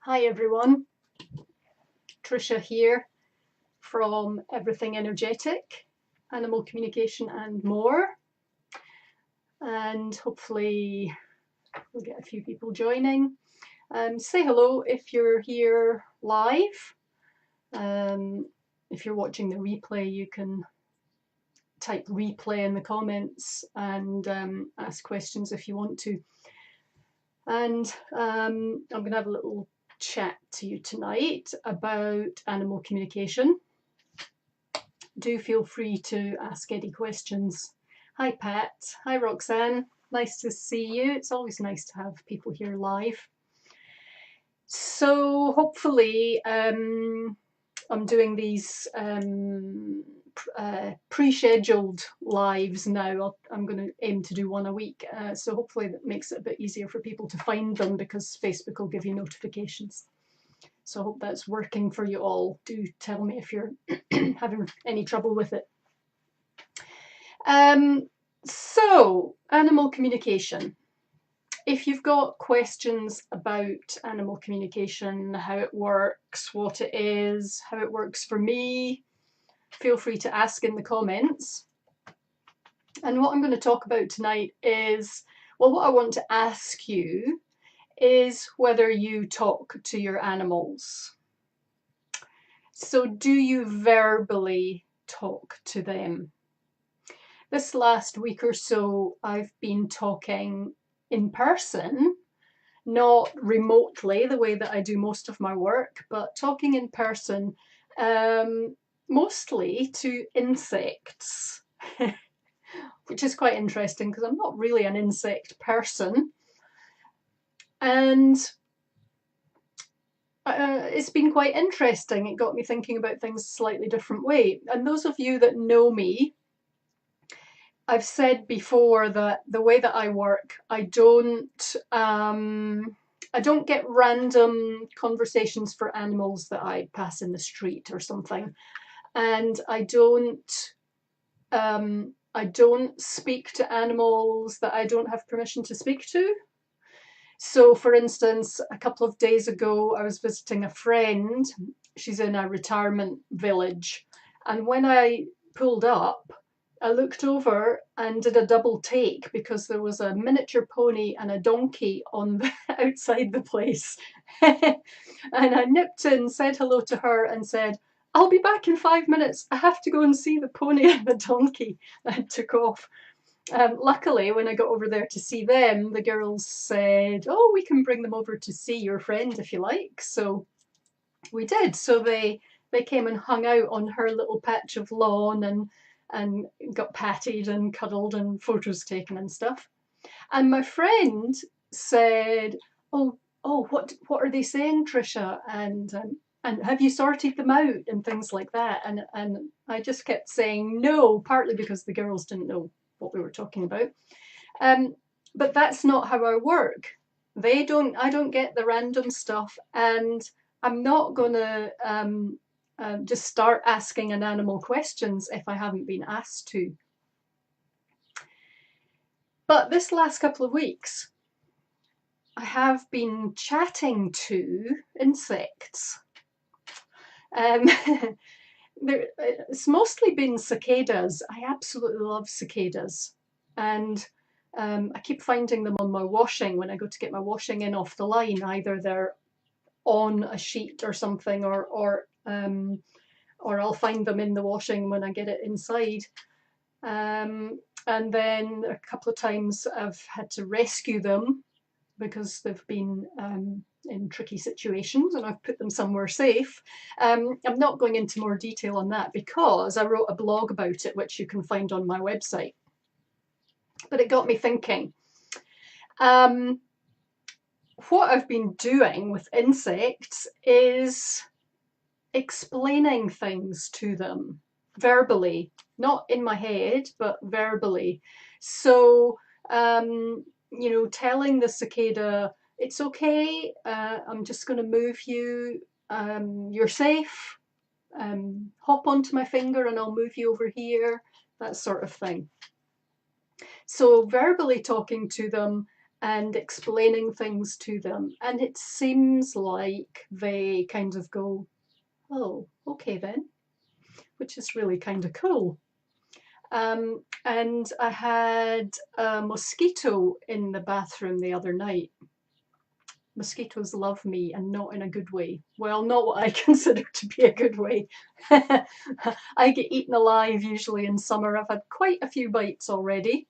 Hi everyone, Trisha here from Everything Energetic, Animal Communication and more. And hopefully we'll get a few people joining. Say hello if you're here live. If you're watching the replay, you can type replay in the comments and ask questions if you want to. And I'm going to have a little chat to you tonight about animal communication. Do feel free to ask any questions. Hi Pat, hi Roxanne, nice to see you. It's always nice to have people here live. So hopefully I'm doing these pre-scheduled lives now. I'm going to aim to do one a week, so hopefully that makes it a bit easier for people to find them because Facebook will give you notifications. So I hope that's working for you all. Do tell me if you're having any trouble with it. So, animal communication. If you've got questions about animal communication, how it works, what it is, how it works for me, feel free to ask in the comments. And what I'm going to talk about tonight is, well, what I want to ask you is whether you talk to your animals. So do you verbally talk to them? This last week or so, I've been talking in person, not remotely the way that I do most of my work, but talking in person, mostly to insects, which is quite interesting because I'm not really an insect person. And it's been quite interesting. It got me thinking about things a slightly different way. And those of you that know me, I've said before that the way that I work, I don't get random conversations for animals that I pass in the street or something, and I don't speak to animals that I don't have permission to speak to. So, for instance, a couple of days ago, I was visiting a friend. She's in a retirement village. And when I pulled up, I looked over and did a double take because there was a miniature pony and a donkey on the, outside the place. And I nipped in, said hello to her and said, I'll be back in 5 minutes. I have to go and see the pony and the donkey. And took off. Luckily, when I got over there to see them, the girls said, oh, we can bring them over to see your friend if you like. So we did. So they came and hung out on her little patch of lawn and got patted and cuddled and photos taken and stuff. And my friend said, oh, what are they saying, Trisha? And have you sorted them out and things like that? And I just kept saying no, partly because the girls didn't know what we were talking about. But that's not how I work. I don't get the random stuff, and I'm not gonna just start asking an animal questions if I haven't been asked to. But this last couple of weeks, I have been chatting to insects. It's mostly been cicadas. I absolutely love cicadas. And I keep finding them on my washing when I go to get my washing in off the line. Either they're on a sheet or something, or I'll find them in the washing when I get it inside. And then a couple of times I've had to rescue them because they've been in tricky situations and I've put them somewhere safe. I'm not going into more detail on that because I wrote a blog about it, which you can find on my website. But it got me thinking. What I've been doing with insects is explaining things to them verbally, not in my head, but verbally. So, telling the cicada, it's okay, I'm just going to move you, you're safe, hop onto my finger and I'll move you over here, that sort of thing. So verbally talking to them and explaining things to them. And it seems like they kind of go, oh, okay then, which is really kind of cool. And I had a mosquito in the bathroom the other night. Mosquitoes love me, and not in a good way. Well, not what I consider to be a good way. I get eaten alive usually in summer. I've had quite a few bites already.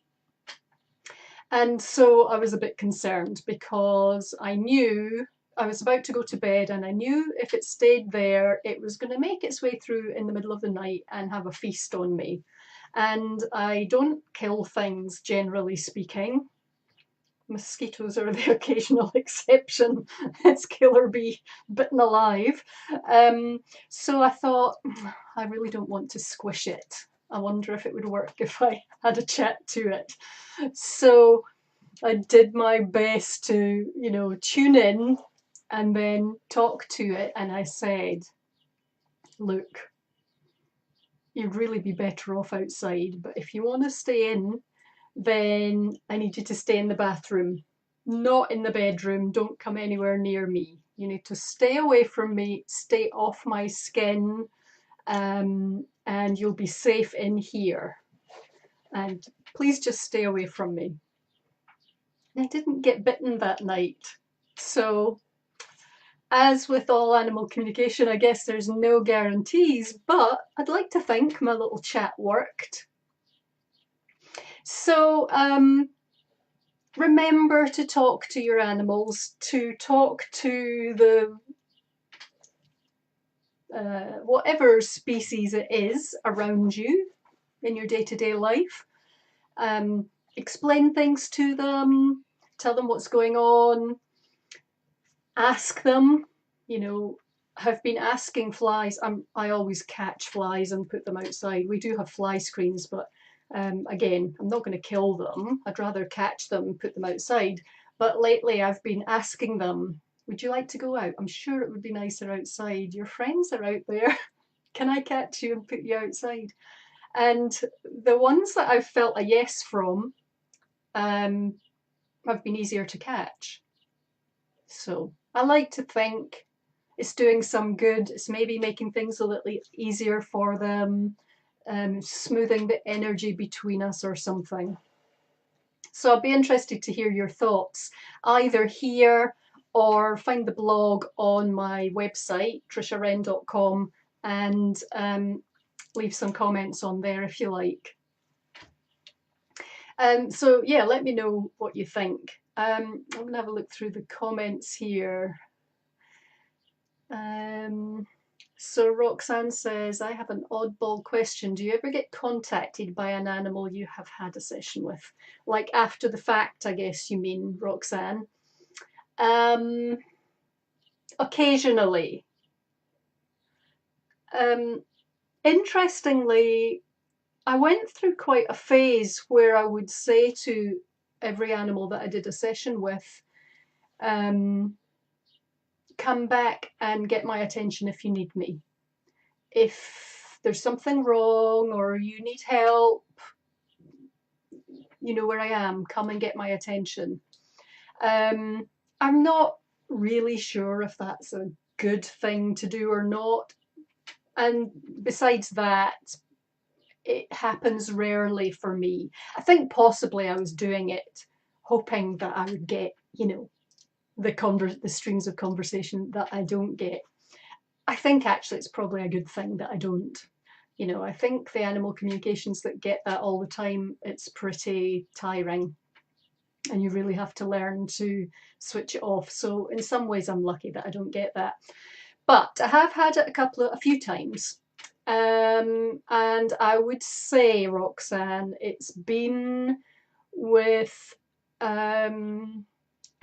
And so I was a bit concerned because I knew I was about to go to bed, and I knew if it stayed there, it was going to make its way through in the middle of the night and have a feast on me. And I don't kill things, generally speaking. Mosquitoes are the occasional exception. It's kill or be bitten alive. So I thought, I really don't want to squish it. I wonder if it would work if I had a chat to it. So I did my best to, tune in and then talk to it. And I said, look, you'd really be better off outside, but if you want to stay in, then I need you to stay in the bathroom, not in the bedroom. Don't come anywhere near me. You need to stay away from me, stay off my skin, and you'll be safe in here. And please just stay away from me. And I didn't get bitten that night. So, as with all animal communication, I guess there's no guarantees, but I'd like to think my little chat worked. So, remember to talk to your animals, to talk to the whatever species it is around you in your day-to-day life. Explain things to them, tell them what's going on, ask them. Have been asking flies. I always catch flies and put them outside. We do have fly screens, but again, I'm not going to kill them. I'd rather catch them and put them outside. But lately I've been asking them, would you like to go out? I'm sure it would be nicer outside. Your friends are out there. Can I catch you and put you outside? And the ones that I've felt a yes from have been easier to catch. So I like to think it's doing some good. It's maybe making things a little easier for them, smoothing the energy between us or something. So I'd be interested to hear your thoughts, either here or find the blog on my website, triciawren.com, and leave some comments on there if you like. So yeah, let me know what you think. I'm going to have a look through the comments here. So Roxanne says, I have an oddball question. Do you ever get contacted by an animal you have had a session with? Like after the fact, I guess you mean, Roxanne. Occasionally. Interestingly, I went through quite a phase where I would say to every animal that I did a session with, come back and get my attention if you need me. If there's something wrong or you need help, you know where I am, come and get my attention. I'm not really sure if that's a good thing to do or not. And besides that, it happens rarely for me. I think possibly I was doing it hoping that I would get, the streams of conversation that I don't get. I think actually it's probably a good thing that I don't. I think the animal communications that get that all the time, it's pretty tiring. And you really have to learn to switch it off. So in some ways I'm lucky that I don't get that. But I have had it a few times. And I would say, Roxanne, it's been with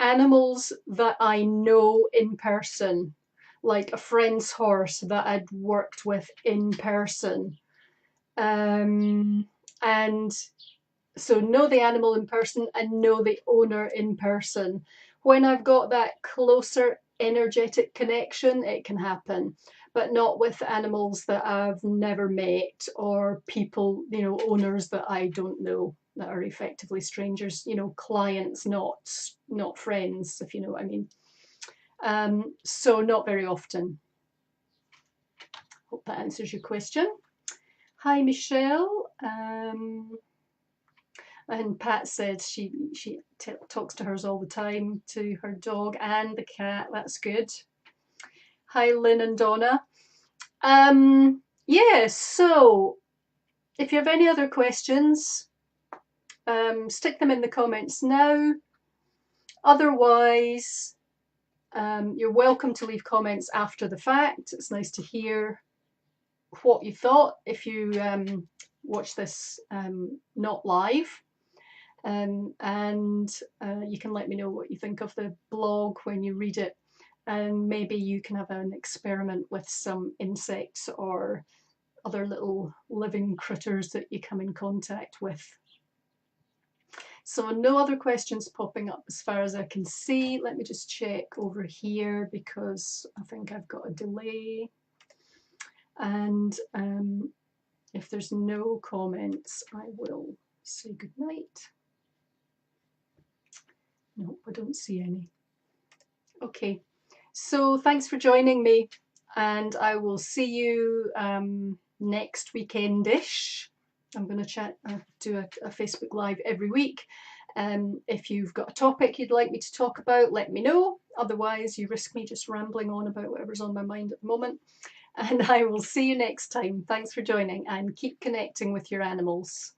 animals that I know in person, like a friend's horse that I'd worked with in person. And so know the animal in person and know the owner in person. When I've got that closer energetic connection, it can happen, but not with animals that I've never met or people, owners that I don't know. that are effectively strangers, you know, clients, not friends, if you know what I mean. So not very often. Hope that answers your question. Hi, Michelle. And Pat said she talks to hers all the time, to her dog and the cat. That's good. Hi, Lynn and Donna. Yeah, so if you have any other questions, stick them in the comments now. Otherwise, you're welcome to leave comments after the fact. It's nice to hear what you thought if you watch this not live. And you can let me know what you think of the blog when you read it, and maybe you can have an experiment with some insects or other little living critters that you come in contact with. So no other questions popping up as far as I can see. Let me just check over here because I think I've got a delay. And if there's no comments, I will say good night. No, I don't see any. Okay, so thanks for joining me, and I will see you next weekend-ish. I'm going to do a Facebook Live every week. If you've got a topic you'd like me to talk about, let me know. Otherwise, you risk me just rambling on about whatever's on my mind at the moment. And I will see you next time. Thanks for joining, and keep connecting with your animals.